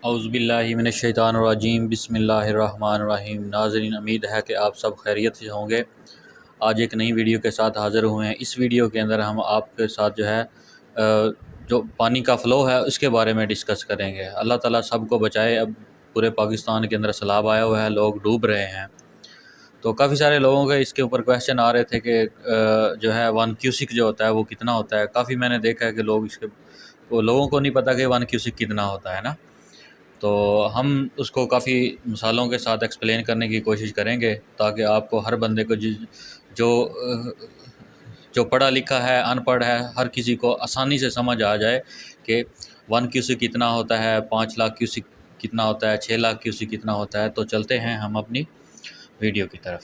औज़ुबिल्लाहि मिनश्शैतानिर्रजीम बिस्मिल्लाहिर्रहमानिर्रहीम। नाज़रीन, उम्मीद है कि आप सब खैरियत से होंगे। आज एक नई वीडियो के साथ हाज़िर हुए हैं। इस वीडियो के अंदर हम आपके साथ जो है जो पानी का फ़्लो है उसके बारे में डिस्कस करेंगे। अल्लाह ताला सबको बचाए। अब पूरे पाकिस्तान के अंदर सैलाब आया हुआ है, लोग डूब रहे हैं। तो काफ़ी सारे लोगों के इसके ऊपर क्वेश्चन आ रहे थे कि जो है 1 क्यूसिक जो होता है वो कितना होता है। काफ़ी मैंने देखा है कि लोगों को नहीं पता कि 1 क्यूसिक कितना होता है ना। तो हम उसको काफ़ी मिसालों के साथ एक्सप्लेन करने की कोशिश करेंगे ताकि आपको हर बंदे को जो जो पढ़ा लिखा है, अनपढ़ है, हर किसी को आसानी से समझ आ जाए कि 1 क्यूसिक कितना होता है, 5 लाख क्यूसिक कितना होता है, 6 लाख क्यूसिक कितना होता है। तो चलते हैं हम अपनी वीडियो की तरफ।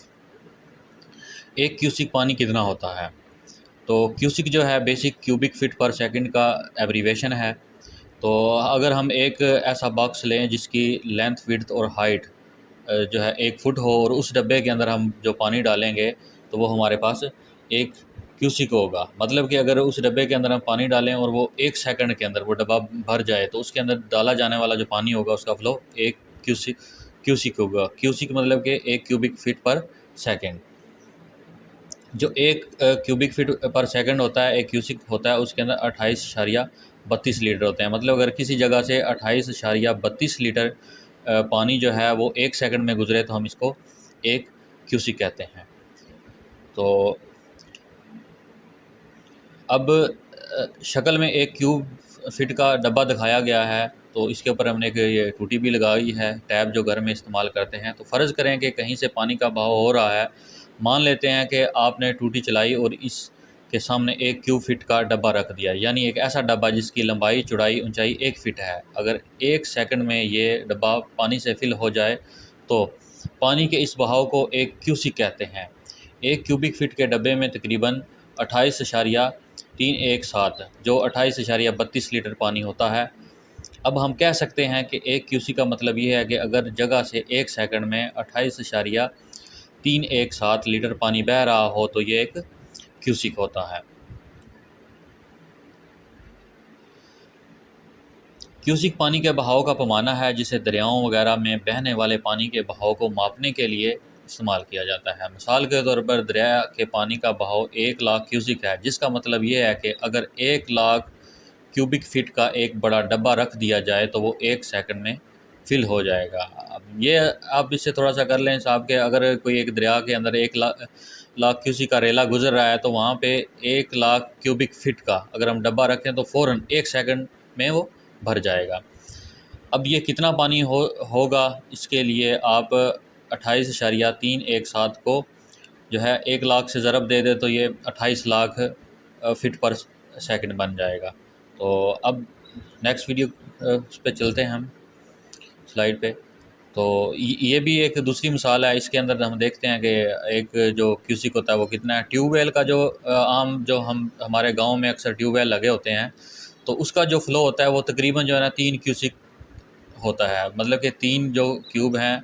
1 क्यूसिक पानी कितना होता है? तो क्यूसिक जो है बेसिक क्यूबिक फीट पर सेकंड का एब्रीवेशन है। तो अगर हम एक ऐसा बॉक्स लें जिसकी लेंथ, विड्थ और हाइट जो है 1 फुट हो और उस डब्बे के अंदर हम जो पानी डालेंगे तो वो हमारे पास 1 क्यूसिक होगा। मतलब कि अगर उस डब्बे के अंदर हम पानी डालें और वो 1 सेकंड के अंदर वो डब्बा भर जाए तो उसके अंदर डाला जाने वाला जो पानी होगा उसका फ़्लो 1 क्यूसिक क्यूसिक होगा। क्यूसिक मतलब कि 1 क्यूबिक फीट पर सेकंड। जो 1 क्यूबिक फीट पर सेकंड होता है, 1 क्यूसिक होता है, उसके अंदर 28.32 लीटर होते हैं। मतलब अगर किसी जगह से 28.32 लीटर पानी जो है वो 1 सेकंड में गुजरे तो हम इसको 1 क्यूसिक कहते हैं। तो अब शक्ल में 1 क्यूब फिट का डब्बा दिखाया गया है। तो इसके ऊपर हमने ये टूटी भी लगाई है, टैप जो घर में इस्तेमाल करते हैं। तो फ़र्ज़ करें कि कहीं से पानी का बहाव हो रहा है। मान लेते हैं कि आपने टूटी चलाई और इसके सामने 1 क्यूब फिट का डब्बा रख दिया, यानी एक ऐसा डब्बा जिसकी लंबाई, चौड़ाई, ऊंचाई 1 फिट है। अगर 1 सेकंड में ये डब्बा पानी से फिल हो जाए तो पानी के इस बहाव को 1 क्यूसिक कहते हैं। 1 क्यूबिक फिट के डब्बे में तकरीबन 28.317 जो 28.32 लीटर पानी होता है। अब हम कह सकते हैं कि 1 क्यूसी का मतलब ये है कि अगर जगह से 1 सेकंड में 28.317 लीटर पानी बह रहा हो तो ये एक क्यूसिक होता है। क्यूसिक पानी के बहाव का पैमाना है जिसे दरियाओं वगैरह में बहने वाले पानी के बहाव को मापने के लिए इस्तेमाल किया जाता है। मिसाल के तौर पर दरिया के पानी का बहाव 1 लाख क्यूसिक है, जिसका मतलब ये है कि अगर 1 लाख क्यूबिक फीट का एक बड़ा डब्बा रख दिया जाए तो वो 1 सेकंड में फिल हो जाएगा। अब ये आप इससे थोड़ा सा कर लें हिसाब के, अगर कोई एक दरिया के अंदर 1 लाख क्यूसिक का रेला गुजर रहा है तो वहाँ पे 1 लाख क्यूबिक फीट का अगर हम डब्बा रखें तो फ़ौरन 1 सेकंड में वो भर जाएगा। अब ये कितना पानी होगा, इसके लिए आप 28.317 को जो है 1 लाख से ज़रब दे दे तो ये 28 लाख फिट पर सेकंड बन जाएगा। तो अब नेक्स्ट वीडियो उस पे चलते हैं हम स्लाइड पे। तो ये भी एक दूसरी मिसाल है। इसके अंदर हम देखते हैं कि एक जो क्यूसिक होता है वो कितना है। ट्यूबवेल का जो आम जो हम हमारे गांव में अक्सर ट्यूबवेल लगे होते हैं तो उसका जो फ़्लो होता है वो तकरीबन जो है ना 3 क्यूसिक होता है। मतलब कि 3 जो क्यूब हैं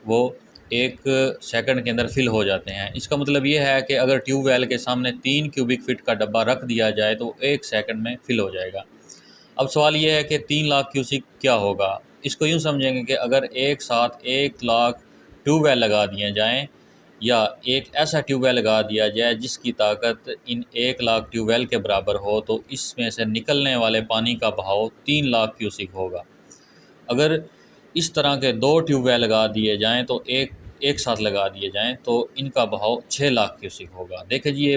वो 1 सेकंड के अंदर फिल हो जाते हैं। इसका मतलब ये है कि अगर ट्यूबवेल के सामने 3 क्यूबिक फीट का डब्बा रख दिया जाए तो 1 सेकंड में फिल हो जाएगा। अब सवाल ये है कि 3 लाख क्यूसिक क्या होगा। इसको यूँ समझेंगे कि अगर एक साथ 1 लाख ट्यूबवेल लगा दिए जाएँ या एक ऐसा ट्यूबवेल लगा दिया जाए जिसकी ताकत इन 1 लाख ट्यूबवेल के बराबर हो तो इसमें से निकलने वाले पानी का बहाव 3 लाख क्यूसिक होगा। अगर इस तरह के 2 ट्यूबवेल लगा दिए जाएँ तो एक साथ लगा दिए जाएँ तो इनका बहाव 6 लाख क्यूसिक होगा। देखिए जी, ये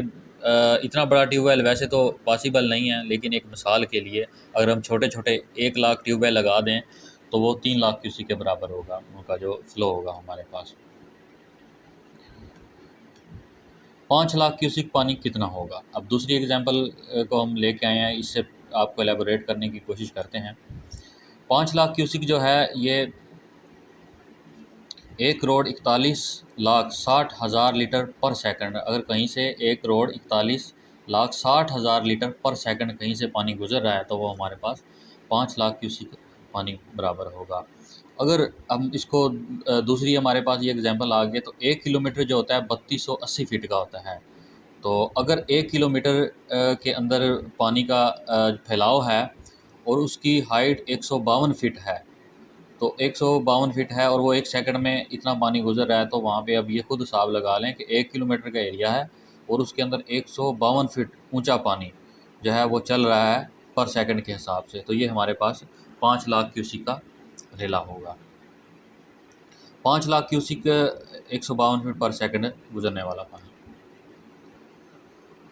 इतना बड़ा ट्यूबवेल वैसे तो पॉसिबल नहीं है, लेकिन एक मिसाल के लिए अगर हम छोटे छोटे 1 लाख ट्यूबवेल लगा दें तो वो 3 लाख क्यूसिक के बराबर होगा, उनका जो फ़्लो होगा हमारे पास। 5 लाख क्यूसिक पानी कितना होगा। अब दूसरी एग्जांपल को हम लेके आए हैं, इससे आपको एलेबोरेट करने की कोशिश करते हैं। 5 लाख क्यूसिक जो है ये 1,41,60,000 लीटर पर सेकंड। अगर कहीं से 1,41,60,000 लीटर पर सेकंड कहीं से पानी गुजर रहा है तो वो हमारे पास 5 लाख क्यूसिक पानी बराबर होगा। अगर हम इसको दूसरी हमारे पास ये एग्जांपल आ गए तो 1 किलोमीटर जो होता है 3280 फीट का होता है। तो अगर 1 किलोमीटर के अंदर पानी का फैलाव है और उसकी हाइट 152 फीट है तो 152 फीट है और वो 1 सेकंड में इतना पानी गुजर रहा है, तो वहाँ पे अब ये खुद हिसाब लगा लें कि 1 किलोमीटर का एरिया है और उसके अंदर 152 फीट ऊंचा पानी जो है वो चल रहा है पर सेकंड के हिसाब से। तो ये हमारे पास 5 लाख क्यूसिक का रेला होगा। 5 लाख क्यूसिक 152 फीट पर सेकंड गुजरने वाला पानी।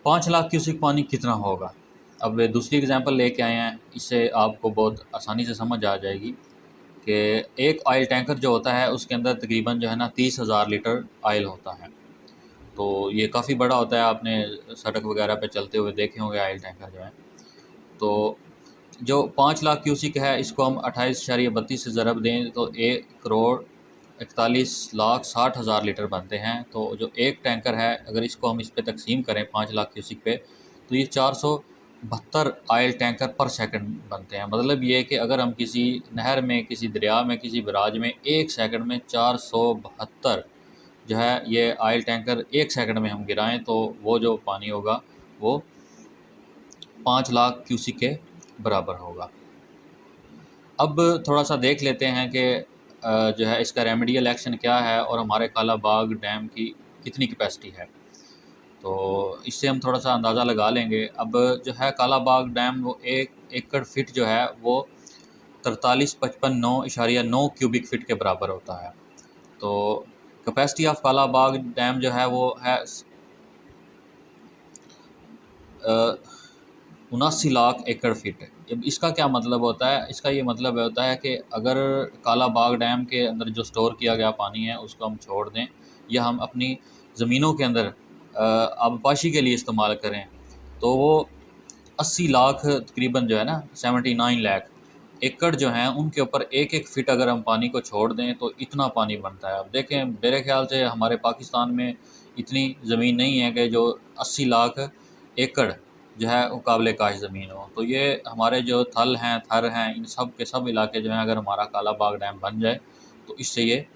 5 लाख क्यूसिक पानी कितना होगा? अब दूसरी एग्जांपल लेके आए हैं, इससे आपको बहुत आसानी से समझ आ जाएगी कि एक ऑयल टैंकर जो होता है उसके अंदर तकरीबन जो है ना 30,000 लीटर ऑयल होता है। तो ये काफ़ी बड़ा होता है, आपने सड़क वगैरह पे चलते हुए देखे होंगे ऑयल टैंकर जो है। तो जो 5 लाख क्यूसिक है इसको हम 28.32 से ज़रब दें तो 1,41,60,60,000 लीटर बनते हैं। तो जो एक टैंकर है अगर इसको हम इस पे तकसीम करें 5 लाख क्यूसिक पे, तो ये 472 ऑयल टैंकर पर सेकंड बनते हैं। मतलब ये कि अगर हम किसी नहर में, किसी दरिया में, किसी बराज में 1 सेकंड में 472 जो है ये ऑयल टैंकर 1 सेकंड में हम गिराएं तो वो जो पानी होगा वो 5 लाख क्यूसिक के बराबर होगा। अब थोड़ा सा देख लेते हैं कि जो है इसका रेमेडियल एक्शन क्या है और हमारे कालाबाग डैम की कितनी कैपेसिटी है। तो इससे हम थोड़ा सा अंदाज़ा लगा लेंगे। अब जो है कालाबाग डैम वो 1 एकड़ फिट जो है वो 43,559.9 क्यूबिक फिट के बराबर होता है। तो कैपेसिटी ऑफ कालाबाग डैम जो है वो है 79 लाख एकड़ फिट। अब इसका क्या मतलब होता है? इसका ये मतलब होता है कि अगर कालाबाग डैम के अंदर जो स्टोर किया गया पानी है उसको हम छोड़ दें या हम अपनी ज़मीनों के अंदर आबपाशी के लिए इस्तेमाल करें, तो वो 80 लाख तकरीबन जो है ना 79 लाख एकड़ जो हैं उनके ऊपर एक एक फिट अगर हम पानी को छोड़ दें तो इतना पानी बनता है। अब देखें, मेरे ख्याल से हमारे पाकिस्तान में इतनी ज़मीन नहीं है कि जो 80 लाख एकड़ जो है वो काबिल काश ज़मीन हो। तो ये हमारे जो थल हैं, थर हैं, इन सब के सब इलाके जो हैं अगर हमारा कालाबाग डैम बन जाए तो इससे ये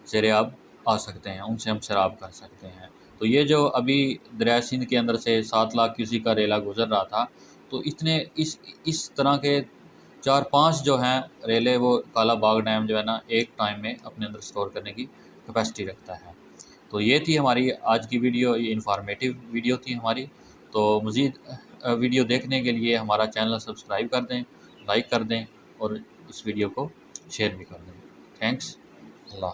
ज़ेर-ए-आब आ सकते हैं, उनसे हम सैराब कर सकते हैं। तो ये जो अभी दरिया सिंध के अंदर से 7 लाख क्यूसिक का रेला गुज़र रहा था, तो इतने इस तरह के 4-5 जो हैं रेले वो कालाबाग डैम जो है ना एक टाइम में अपने अंदर स्टोर करने की कैपेसिटी रखता है। तो ये थी हमारी आज की वीडियो, ये इन्फॉर्मेटिव वीडियो थी हमारी। तो मज़ीद वीडियो देखने के लिए हमारा चैनल सब्सक्राइब कर दें, लाइक कर दें और इस वीडियो को शेयर भी कर दें। थैंक्स। अल्लाह।